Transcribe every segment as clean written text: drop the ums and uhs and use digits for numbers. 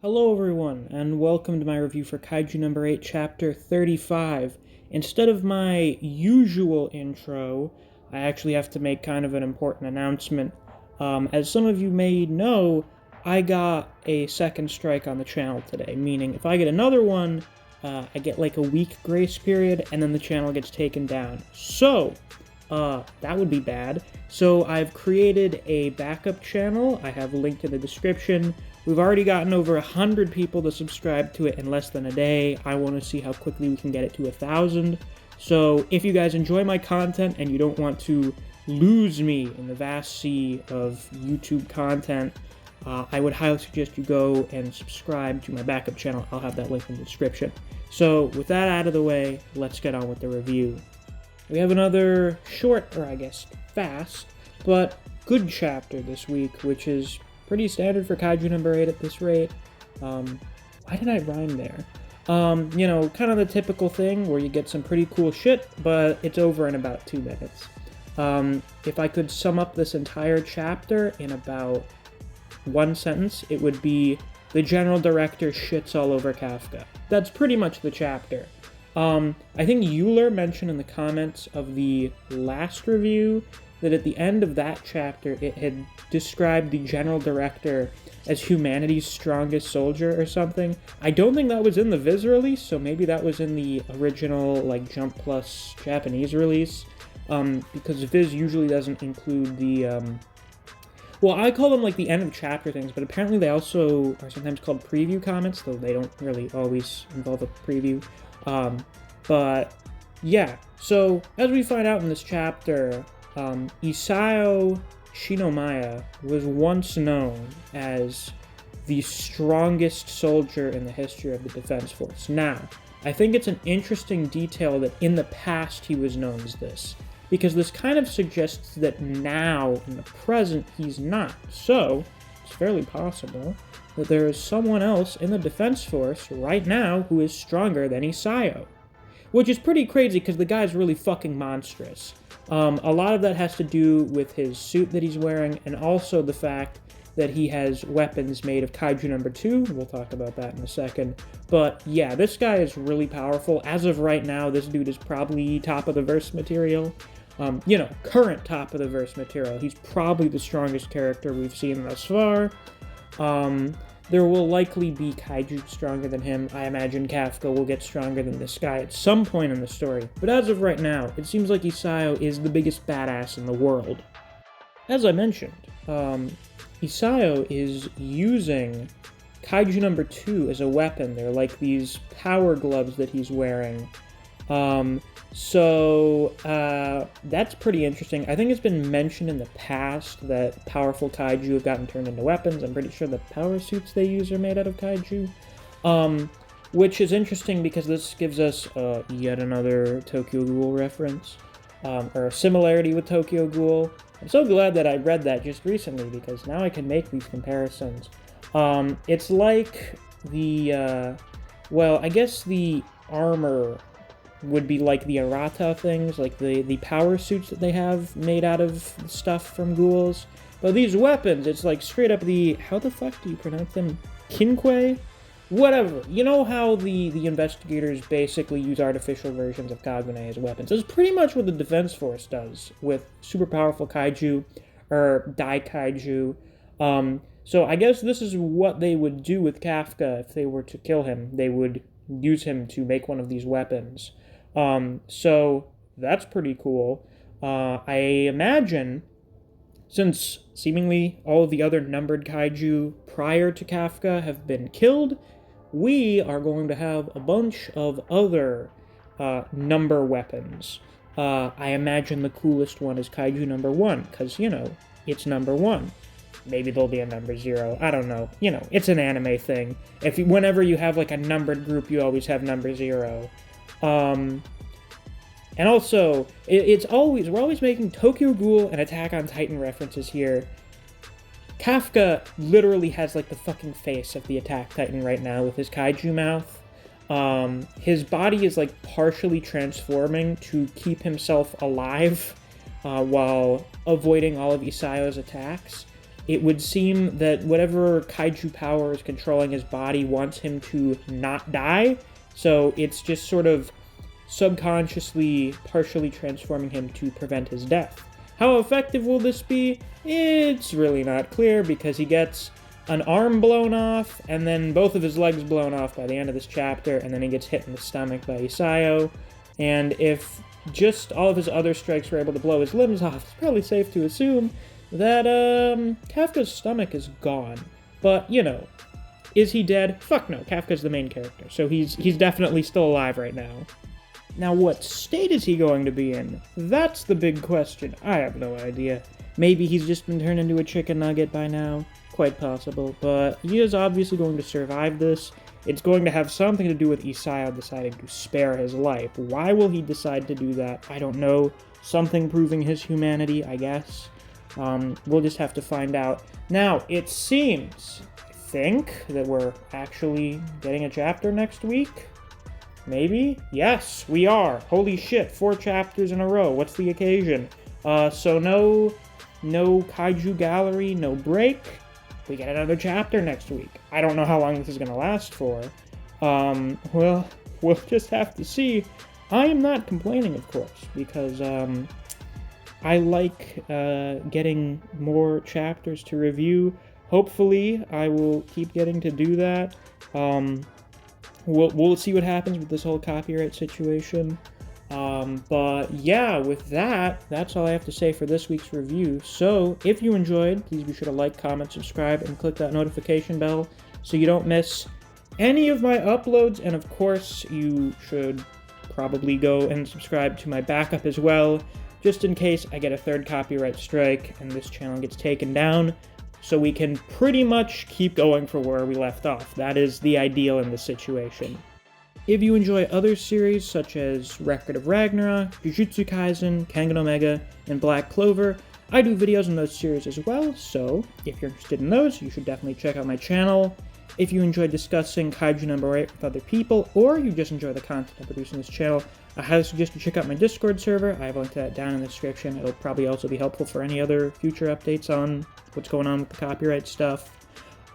Hello everyone, and welcome to my review for Kaiju number 8, chapter 35. Instead of my usual intro, I actually have to make kind of an important announcement. As some of you may know, I got a second strike on the channel today, meaning if I get another one, I get like a week grace period, and then the channel gets taken down. So, that would be bad. So I've created a backup channel. I have a link in the description. We've already gotten over 100 people to subscribe to it in less than a day. I want to see how quickly we can get it to 1,000. So if you guys enjoy my content and you don't want to lose me in the vast sea of YouTube content, I would highly suggest you go and subscribe to my backup channel. I'll have that link in the description. So with that out of the way, let's get on with the review. We have another short, or I guess fast, but good chapter this week, which is pretty standard for Kaiju number 8 at this rate. Why did I rhyme there? Kind of the typical thing where you get some pretty cool shit, but it's over in about 2 minutes. If I could sum up this entire chapter in about one sentence, it would be, the general director shits all over Kafka. That's pretty much the chapter. I think Euler mentioned in the comments of the last review that at the end of that chapter it had described the general director as humanity's strongest soldier or something. I don't think that was in the Viz release, so maybe that was in the original Jump Plus Japanese release, because Viz usually doesn't include the, well, I call them the end of chapter things, but apparently they also are sometimes called preview comments, though they don't really always involve a preview. But yeah, so as we find out in this chapter, Isao Shinomiya was once known as the strongest soldier in the history of the Defense Force. Now, I think it's an interesting detail that in the past he was known as this, because this kind of suggests that now, in the present, he's not. So, it's fairly possible that there is someone else in the Defense Force right now who is stronger than Isao. Which is pretty crazy because the guy's really fucking monstrous. A lot of that has to do with his suit that he's wearing, and also the fact that he has weapons made of Kaiju number 2. We'll talk about that in a second. But yeah, this guy is really powerful. As of right now, this dude is probably top of the verse material. Current top of the verse material. He's probably the strongest character we've seen thus far. There will likely be Kaiju stronger than him. I imagine Kafka will get stronger than this guy at some point in the story. But as of right now, it seems like Isao is the biggest badass in the world. As I mentioned, Isao is using Kaiju number 2 as a weapon. They're like these power gloves that he's wearing. That's pretty interesting. I think it's been mentioned in the past that powerful Kaiju have gotten turned into weapons. I'm pretty sure the power suits they use are made out of Kaiju. Which is interesting because this gives us yet another Tokyo Ghoul reference, or a similarity with Tokyo Ghoul. I'm so glad that I read that just recently because now I can make these comparisons. It's like the, I guess the armor would be like the Arata things, like the power suits that they have made out of stuff from ghouls. But these weapons, it's like straight up how the fuck do you pronounce them? Kinkwei? Whatever. You know how the investigators basically use artificial versions of Kagune as weapons. That's pretty much what the Defense Force does with super powerful Kaiju, or Dai Kaiju. So I guess this is what they would do with Kafka if they were to kill him. They would use him to make one of these weapons. So that's pretty cool. I imagine, since seemingly all of the other numbered Kaiju prior to Kafka have been killed, we are going to have a bunch of other number weapons. I imagine the coolest one is Kaiju number 1, because, it's number 1. Maybe there'll be a number 0. I don't know. It's an anime thing. Whenever you have a numbered group, you always have number 0. And also, we're always making Tokyo Ghoul and Attack on Titan references here. Kafka literally has the fucking face of the Attack Titan right now with his Kaiju mouth. His body is partially transforming to keep himself alive while avoiding all of Isao's attacks. it would seem that whatever kaiju power is controlling his body wants him to not die, so it's just sort of subconsciously partially transforming him to prevent his death. How effective will this be? It's really not clear, because he gets an arm blown off, and then both of his legs blown off by the end of this chapter, and then he gets hit in the stomach by Isayo. And if just all of his other strikes were able to blow his limbs off, it's probably safe to assume that Kafka's stomach is gone. But, you know, is he dead? Fuck no, Kafka's the main character, so he's definitely still alive right now. Now, what state is he going to be in? That's the big question. I have no idea. Maybe he's just been turned into a chicken nugget by now. Quite possible, but he is obviously going to survive this. It's going to have something to do with Isayo deciding to spare his life. Why will he decide to do that? I don't know. Something proving his humanity, I guess. We'll just have to find out. Now, it seems, I think, that we're actually getting a chapter next week. Maybe? Yes, we are. Holy shit, 4 chapters in a row. What's the occasion? So no Kaiju Gallery, no break. We get another chapter next week. I don't know how long this is going to last for. Well, we'll just have to see. I am not complaining, of course, because I like getting more chapters to review. Hopefully, I will keep getting to do that. We'll see what happens with this whole copyright situation. But yeah, with that, that's all I have to say for this week's review. So, if you enjoyed, please be sure to like, comment, subscribe, and click that notification bell so you don't miss any of my uploads. And of course, you should probably go and subscribe to my backup as well, just in case I get a 3rd copyright strike and this channel gets taken down, so we can pretty much keep going for where we left off. That is the ideal in this situation. If you enjoy other series such as Record of Ragnarok, Jujutsu Kaisen, Kengan Omega, and Black Clover, I do videos on those series as well, so if you're interested in those, you should definitely check out my channel. If you enjoy discussing Kaiju number 8 with other people, or you just enjoy the content I produce on this channel, I highly suggest you check out my Discord server. I have a link to that down in the description. It'll probably also be helpful for any other future updates on what's going on with the copyright stuff.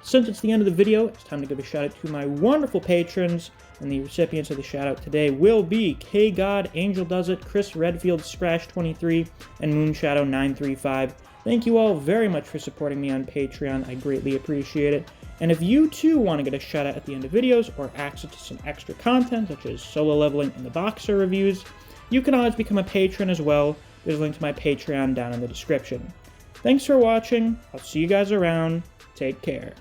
Since it's the end of the video, it's time to give a shout out to my wonderful patrons, and the recipients of the shout out today will be K-God, Angel Does It, Chris Redfield, Scratch23, and Moonshadow 935. Thank you all very much for supporting me on Patreon. I greatly appreciate it. And if you too want to get a shout out at the end of videos or access to some extra content such as solo leveling and the Boxer reviews, you can always become a patron as well. There's a link to my Patreon down in the description. Thanks for watching. I'll see you guys around. Take care.